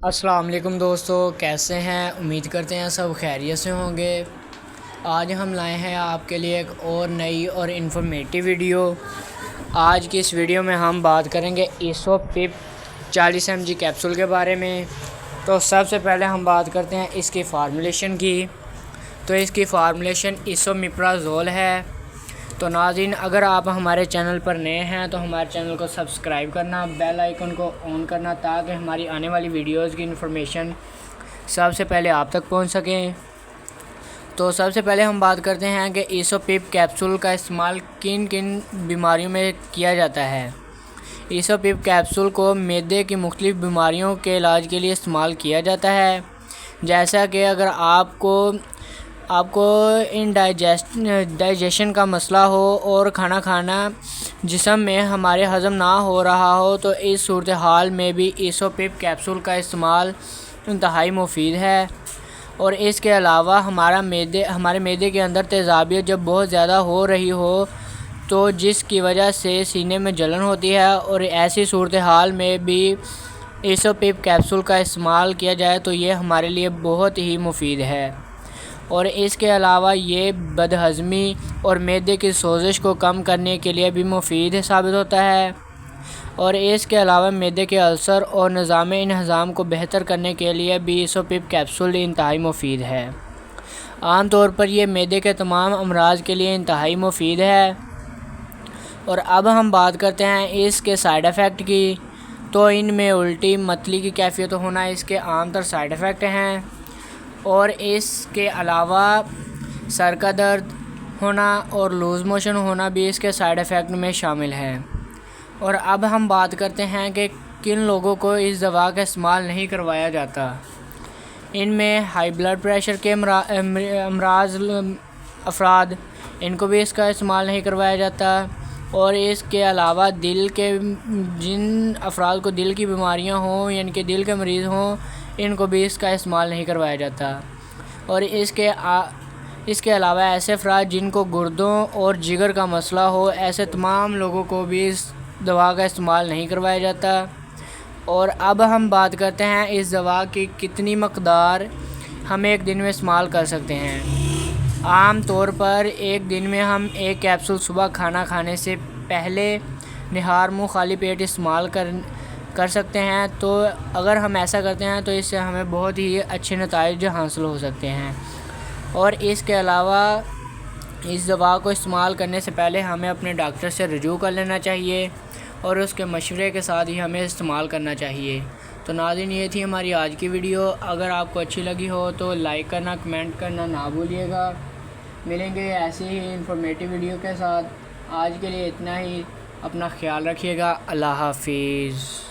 السلام علیکم دوستو، کیسے ہیں؟ امید کرتے ہیں سب خیریت سے ہوں گے۔ آج ہم لائے ہیں آپ کے لیے ایک اور نئی اور انفارمیٹیو ویڈیو۔ آج کی اس ویڈیو میں ہم بات کریں گے ایسو پپ 40 mg کیپسول کے بارے میں۔ تو سب سے پہلے ہم بات کرتے ہیں اس کی فارمولیشن کی۔ تو اس کی فارمولیشن ایسومیپرازول ہے۔ تو ناظرین، اگر آپ ہمارے چینل پر نئے ہیں تو ہمارے چینل کو سبسکرائب کرنا، بیل آئیکن کو آن کرنا تاکہ ہماری آنے والی ویڈیوز کی انفارمیشن سب سے پہلے آپ تک پہنچ سکیں۔ تو سب سے پہلے ہم بات کرتے ہیں کہ ایسو پپ کیپسول کا استعمال کن کن بیماریوں میں کیا جاتا ہے۔ ایسو پپ کیپسول کو معدے کی مختلف بیماریوں کے علاج کے لیے استعمال کیا جاتا ہے، جیسا کہ اگر آپ کو ڈائجیشن کا مسئلہ ہو اور کھانا جسم میں ہمارے ہضم نہ ہو رہا ہو، تو اس صورتحال میں بھی ایسو پپ کیپسول کا استعمال انتہائی مفید ہے۔ اور اس کے علاوہ ہمارے معدے کے اندر تیزابیت جب بہت زیادہ ہو رہی ہو تو جس کی وجہ سے سینے میں جلن ہوتی ہے، اور ایسی صورتحال میں بھی ایسو پپ کیپسول کا استعمال کیا جائے تو یہ ہمارے لیے بہت ہی مفید ہے۔ اور اس کے علاوہ یہ بدہضمی اور معدے کی سوزش کو کم کرنے کے لیے بھی مفید ثابت ہوتا ہے۔ اور اس کے علاوہ معدے کے السر اور نظام انہضام کو بہتر کرنے کے لیے بھی ایسو پپ کیپسول انتہائی مفید ہے۔ عام طور پر یہ معدے کے تمام امراض کے لیے انتہائی مفید ہے۔ اور اب ہم بات کرتے ہیں اس کے سائیڈ ایفیکٹ کی۔ تو ان میں الٹی، متلی کی کیفیت ہونا اس کے عام تر سائیڈ ایفیکٹ ہیں، اور اس کے علاوہ سر کا درد ہونا اور لوز موشن ہونا بھی اس کے سائیڈ ایفیکٹ میں شامل ہے۔ اور اب ہم بات کرتے ہیں کہ کن لوگوں کو اس دوا کا استعمال نہیں کروایا جاتا۔ ان میں ہائی بلڈ پریشر کے امراض افراد، ان کو بھی اس کا استعمال نہیں کروایا جاتا۔ اور اس کے علاوہ جن افراد کو دل کی بیماریاں ہوں، یعنی کہ دل کے مریض ہوں، ان کو بھی اس کا استعمال نہیں کروایا جاتا۔ اور اس کے علاوہ ایسے افراد جن کو گردوں اور جگر کا مسئلہ ہو، ایسے تمام لوگوں کو بھی اس دوا کا استعمال نہیں کروایا جاتا۔ اور اب ہم بات کرتے ہیں اس دوا کی کتنی مقدار ہم ایک دن میں استعمال کر سکتے ہیں۔ عام طور پر ایک دن میں ہم ایک کیپسول صبح کھانا کھانے سے پہلے نہار منہ خالی پیٹ استعمال کر سکتے ہیں۔ تو اگر ہم ایسا کرتے ہیں تو اس سے ہمیں بہت ہی اچھے نتائج حاصل ہو سکتے ہیں۔ اور اس کے علاوہ اس دوا کو استعمال کرنے سے پہلے ہمیں اپنے ڈاکٹر سے رجوع کر لینا چاہیے، اور اس کے مشورے کے ساتھ ہی ہمیں استعمال کرنا چاہیے۔ تو ناظرین، یہ تھی ہماری آج کی ویڈیو۔ اگر آپ کو اچھی لگی ہو تو لائک کرنا، کمنٹ کرنا نہ بھولیے گا۔ ملیں گے ایسی ہی انفارمیٹیو ویڈیو کے ساتھ۔ آج کے لیے اتنا ہی۔ اپنا خیال رکھیے گا۔ اللہ حافظ۔